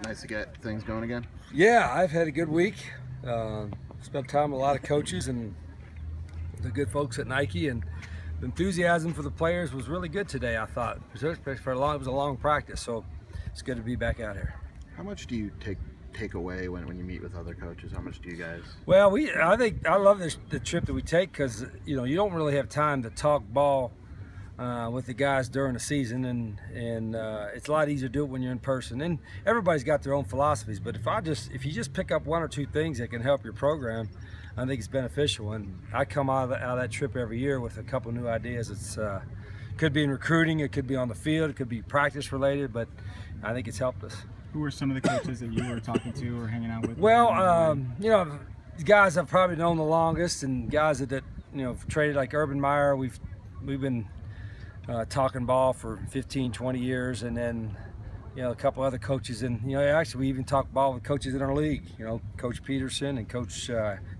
Nice to get things going again. Yeah, I've had a good week. Spent time with a lot of coaches and the good folks at Nike, and the enthusiasm for the players was really good today. I thought, especially it was a long practice, so it's good to be back out here. How much do you take away when you meet with other coaches? How much do you guys? Well, I think I love the trip that we take because you don't really have time to talk ball with the guys during the season, and it's a lot easier to do it when you're in person. And everybody's got their own philosophies, but if you just pick up one or two things that can help your program, I think it's beneficial. And I come out of that trip every year with a couple new ideas. It's could be in recruiting, it could be on the field, it could be practice related, but I think it's helped us. Who were some of the coaches that you were talking to or hanging out with? Well, guys I've probably known the longest, and guys that traded, like Urban Meyer. We've been talking ball for 15, 20 years, and then a couple other coaches, and actually we even talk ball with coaches in our league. Coach Peterson and Coach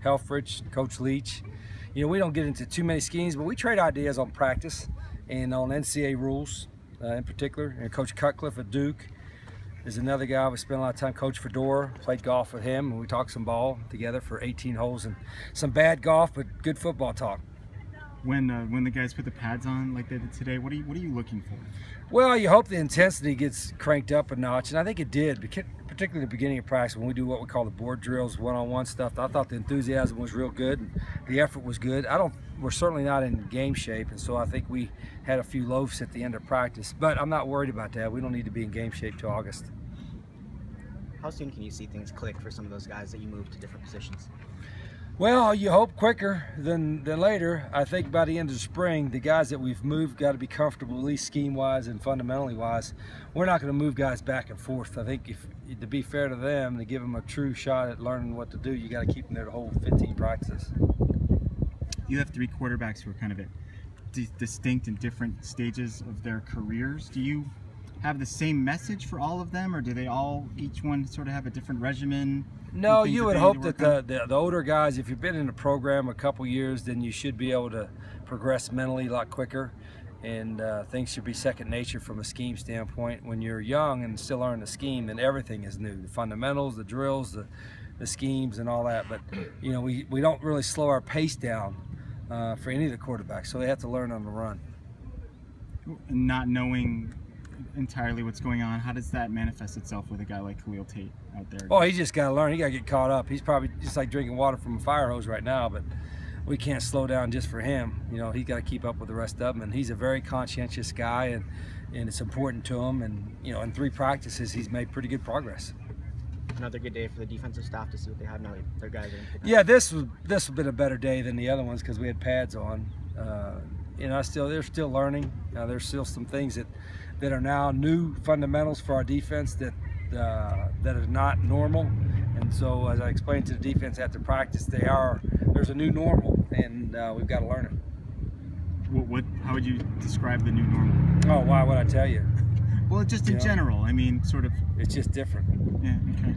Helfrich, Coach Leach. We don't get into too many schemes, but we trade ideas on practice and on NCAA rules in particular. And Coach Cutcliffe at Duke is another guy we spent a lot of time. Coach Fedora, played golf with him, and we talked some ball together for 18 holes, and some bad golf but good football talk. When the guys put the pads on like they did today, what are you looking for? Well, you hope the intensity gets cranked up a notch, and I think it did, particularly at the beginning of practice when we do what we call the board drills, one-on-one stuff. I thought the enthusiasm was real good, and the effort was good. We're certainly not in game shape, and so I think we had a few loafs at the end of practice, but I'm not worried about that. We don't need to be in game shape till August. How soon can you see things click for some of those guys that you move to different positions? Well, you hope quicker than later. I think by the end of the spring, the guys that we've moved got to be comfortable, at least scheme-wise and fundamentally wise. We're not going to move guys back and forth. I think to be fair to them, to give them a true shot at learning what to do, you got to keep them there the whole 15 practices. You have three quarterbacks who are kind of at distinct and different stages of their careers. Do you have the same message for all of them, or do they each one sort of have a different regimen? No, you would hope that the older guys, if you've been in the program a couple years, then you should be able to progress mentally a lot quicker, and things should be second nature from a scheme standpoint. When you're young and still learning the scheme, then everything is new. The fundamentals, the drills, the schemes, and all that. But we don't really slow our pace down for any of the quarterbacks, so they have to learn on the run. Not knowing entirely what's going on, how does that manifest itself with a guy like Khalil Tate out there? Oh, he's just got to learn. He got to get caught up. He's probably just like drinking water from a fire hose right now, but we can't slow down just for him. He's got to keep up with the rest of them, and he's a very conscientious guy, and it's important to him. And in 3 practices, he's made pretty good progress. Another good day for the defensive staff to see what they have now. Their guys are in. Yeah, this has been a better day than the other ones because we had pads on. They're still learning. There's still some things that are now new fundamentals for our defense that are not normal. And so, as I explained to the defense after practice, there's a new normal, and we've got to learn it. How would you describe the new normal? Oh, why would I tell you? Well, just in general. I mean, sort of. It's just different. Yeah. Okay.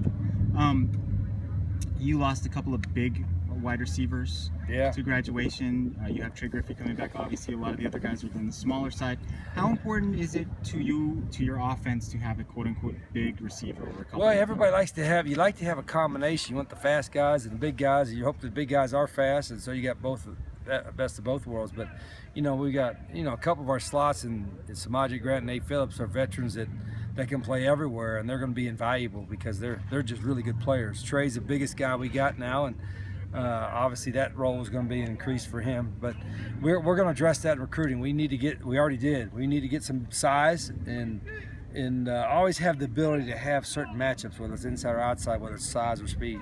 You lost a couple of big wide receivers to graduation. You have Trey Griffey coming back. Obviously, a lot of the other guys are on the smaller side. How important is it to your offense, to have a quote-unquote big receiver? Or a couple everybody likes to have. You like to have a combination. You want the fast guys and the big guys. And you hope the big guys are fast, and so you got best of both worlds. But we got a couple of our slots, and Samaje Grant and Nate Phillips are veterans that can play everywhere, and they're going to be invaluable because they're just really good players. Trey's the biggest guy we got now, and obviously that role is going to be an increase for him. But we're going to address that in recruiting. We already did. We need to get some size and always have the ability to have certain matchups, whether it's inside or outside, whether it's size or speed.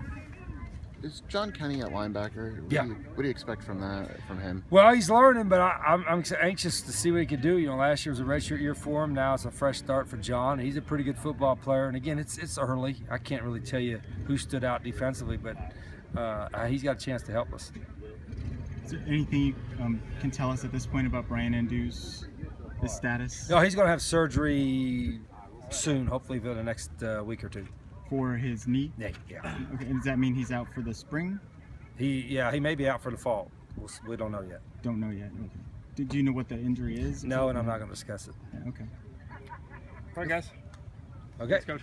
Is John Kenny at linebacker? What do you expect from him? Well, he's learning, but I'm anxious to see what he can do. Last year was a redshirt year for him. Now it's a fresh start for John. He's a pretty good football player, and again, it's early. I can't really tell you who stood out defensively, but he's got a chance to help us. Is there anything you can tell us at this point about Brian Ndu's status? No, he's going to have surgery soon, hopefully for the next week or two. For his knee? Yeah. Okay, and does that mean he's out for the spring? He may be out for the fall. We don't know yet. Don't know yet. Okay. Do you know what the injury is? No, and I'm not going to discuss it. Yeah, okay. All right, guys. Okay. Let's go.